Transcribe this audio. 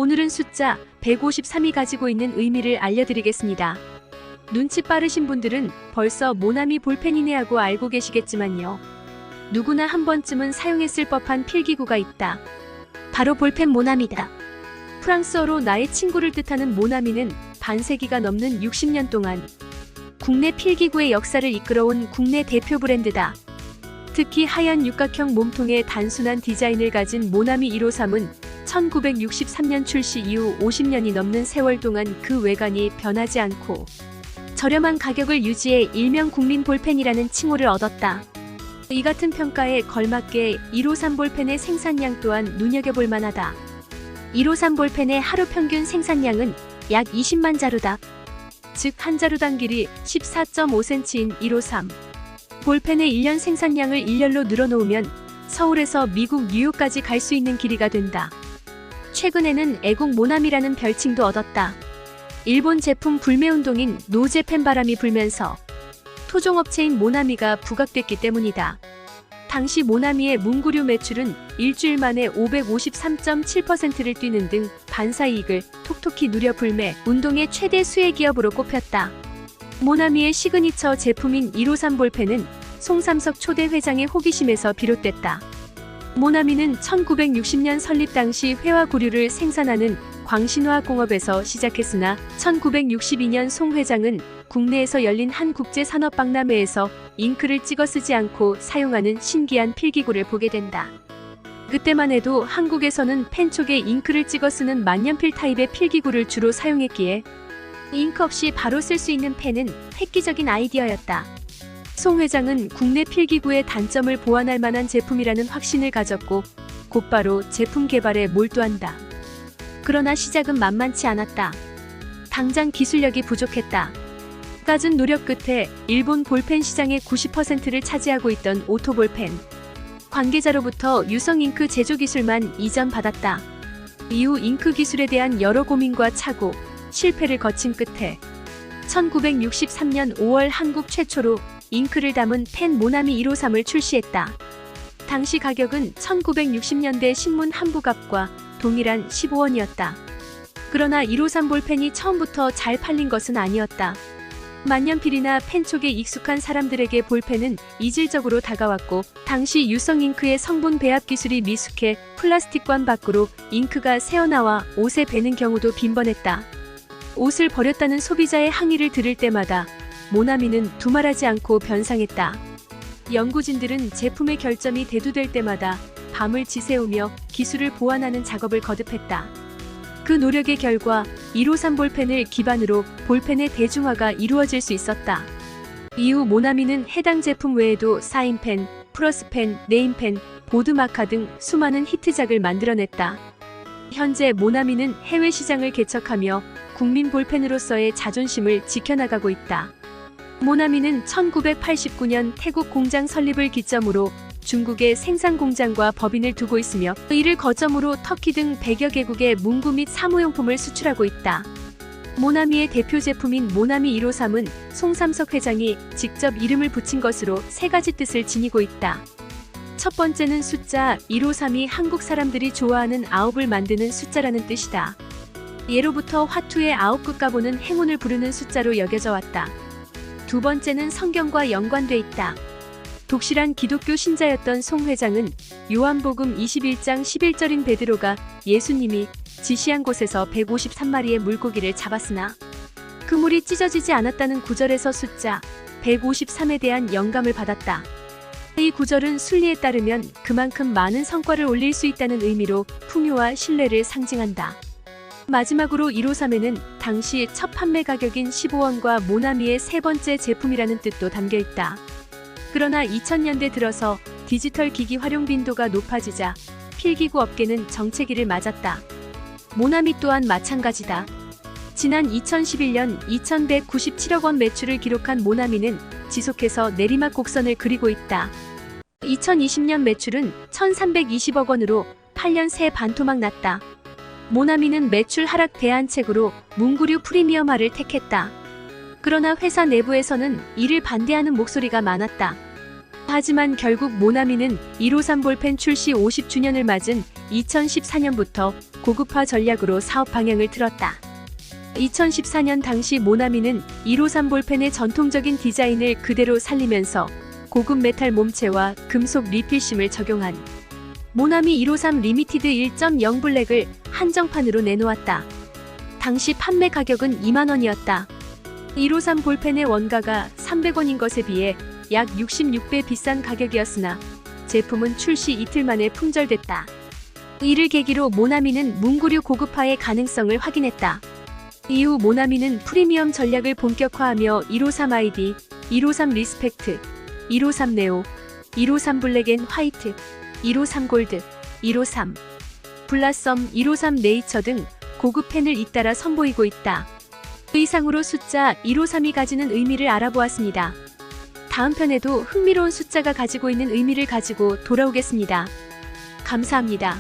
오늘은 숫자 153이 가지고 있는 의미를 알려드리겠습니다. 눈치 빠르신 분들은 벌써 모나미 볼펜이네 하고 알고 계시겠지만요. 누구나 한 번쯤은 사용했을 법한 필기구가 있다. 바로 볼펜 모나미다. 프랑스어로 나의 친구를 뜻하는 모나미는 반세기가 넘는 60년 동안 국내 필기구의 역사를 이끌어온 국내 대표 브랜드다. 특히 하얀 육각형 몸통의 단순한 디자인을 가진 모나미 153은 1963년 출시 이후 50년이 넘는 세월 동안 그 외관이 변하지 않고 저렴한 가격을 유지해 일명 국민 볼펜이라는 칭호를 얻었다. 이 같은 평가에 걸맞게 153 볼펜의 생산량 또한 눈여겨볼 만하다. 153 볼펜의 하루 평균 생산량은 약 20만 자루다. 즉 한 자루당 길이 14.5cm인 153. 볼펜의 1년 생산량을 일렬로 늘어놓으면 서울에서 미국 뉴욕까지 갈 수 있는 길이가 된다. 최근에는 애국 모나미라는 별칭도 얻었다. 일본 제품 불매운동인 노제펜 바람이 불면서 토종업체인 모나미가 부각됐기 때문이다. 당시 모나미의 문구류 매출은 일주일 만에 553.7%를 뛰는 등 반사이익을 톡톡히 누려 불매 운동의 최대 수혜 기업으로 꼽혔다. 모나미의 시그니처 제품인 153 볼펜은 송삼석 초대 회장의 호기심에서 비롯됐다. 모나미는 1960년 설립 당시 회화 구류를 생산하는 광신화학공업에서 시작했으나 1962년 송 회장은 국내에서 열린 한 국제산업박람회에서 잉크를 찍어 쓰지 않고 사용하는 신기한 필기구를 보게 된다. 그때만 해도 한국에서는 펜촉에 잉크를 찍어 쓰는 만년필 타입의 필기구를 주로 사용했기에 잉크 없이 바로 쓸 수 있는 펜은 획기적인 아이디어였다. 송 회장은 국내 필기구의 단점을 보완할 만한 제품이라는 확신을 가졌고 곧바로 제품 개발에 몰두한다. 그러나 시작은 만만치 않았다. 당장 기술력이 부족했다. 갖은 노력 끝에 일본 볼펜 시장의 90%를 차지하고 있던 오토볼펜 관계자로부터 유성 잉크 제조 기술만 이전받았다. 이후 잉크 기술에 대한 여러 고민과 착오, 실패를 거친 끝에 1963년 5월 한국 최초로 잉크를 담은 펜 모나미 153을 출시했다. 당시 가격은 1960년대 신문 한 부갑과 동일한 15원이었다. 그러나 153 볼펜이 처음부터 잘 팔린 것은 아니었다. 만년필이나 펜촉에 익숙한 사람들에게 볼펜은 이질적으로 다가왔고 당시 유성 잉크의 성분 배합 기술이 미숙해 플라스틱관 밖으로 잉크가 새어나와 옷에 배는 경우도 빈번했다. 옷을 버렸다는 소비자의 항의를 들을 때마다 모나미는 두말하지 않고 변상했다. 연구진들은 제품의 결점이 대두될 때마다 밤을 지새우며 기술을 보완하는 작업을 거듭했다. 그 노력의 결과 153 볼펜을 기반으로 볼펜의 대중화가 이루어질 수 있었다. 이후 모나미는 해당 제품 외에도 사인펜, 플러스펜, 네임펜, 보드마카 등 수많은 히트작을 만들어냈다. 현재 모나미는 해외 시장을 개척하며 국민 볼펜으로서의 자존심을 지켜나가고 있다. 모나미는 1989년 태국 공장 설립을 기점으로 중국에 생산 공장과 법인을 두고 있으며 이를 거점으로 터키 등 100여 개국에 문구 및 사무용품을 수출하고 있다. 모나미의 대표 제품인 모나미 153은 송삼석 회장이 직접 이름을 붙인 것으로 세 가지 뜻을 지니고 있다. 첫 번째는 숫자 153이 한국 사람들이 좋아하는 아홉을 만드는 숫자라는 뜻이다. 예로부터 화투의 아홉 끝가보는 행운을 부르는 숫자로 여겨져 왔다. 두 번째는 성경과 연관돼 있다. 독실한 기독교 신자였던 송 회장은 요한복음 21장 11절인 베드로가 예수님이 지시한 곳에서 153마리의 물고기를 잡았으나 그물이 찢어지지 않았다는 구절에서 숫자 153에 대한 영감을 받았다. 이 구절은 순리에 따르면 그만큼 많은 성과를 올릴 수 있다는 의미로 풍요와 신뢰를 상징한다. 마지막으로 153에는 당시 첫 판매 가격인 15원과 모나미의 세 번째 제품이라는 뜻도 담겨있다. 그러나 2000년대 들어서 디지털 기기 활용 빈도가 높아지자 필기구 업계는 정체기를 맞았다. 모나미 또한 마찬가지다. 지난 2011년 2197억 원 매출을 기록한 모나미는 지속해서 내리막 곡선을 그리고 있다. 2020년 매출은 1320억 원으로 8년 새 반토막 났다. 모나미는 매출 하락 대안책으로 문구류 프리미엄화를 택했다. 그러나 회사 내부에서는 이를 반대하는 목소리가 많았다. 하지만 결국 모나미는 153 볼펜 출시 50주년을 맞은 2014년부터 고급화 전략으로 사업 방향을 틀었다. 2014년 당시 모나미는 153 볼펜의 전통적인 디자인을 그대로 살리면서 고급 메탈 몸체와 금속 리필심을 적용한 모나미 153 리미티드 1.0 블랙을 한정판으로 내놓았다. 당시 판매 가격은 2만 원이었다. 153 볼펜의 원가가 300원인 것에 비해 약 66배 비싼 가격이었으나 제품은 출시 이틀 만에 품절됐다. 이를 계기로 모나미는 문구류 고급화의 가능성을 확인했다. 이후 모나미는 프리미엄 전략을 본격화하며 153 ID, 153 리스펙트, 153 네오, 153 블랙 앤 화이트, 153 골드, 153 블라썸, 153 네이처 등 고급 펜을 잇따라 선보이고 있다. 이상으로 숫자 153이 가지는 의미를 알아보았습니다. 다음 편에도 흥미로운 숫자가 가지고 있는 의미를 가지고 돌아오겠습니다. 감사합니다.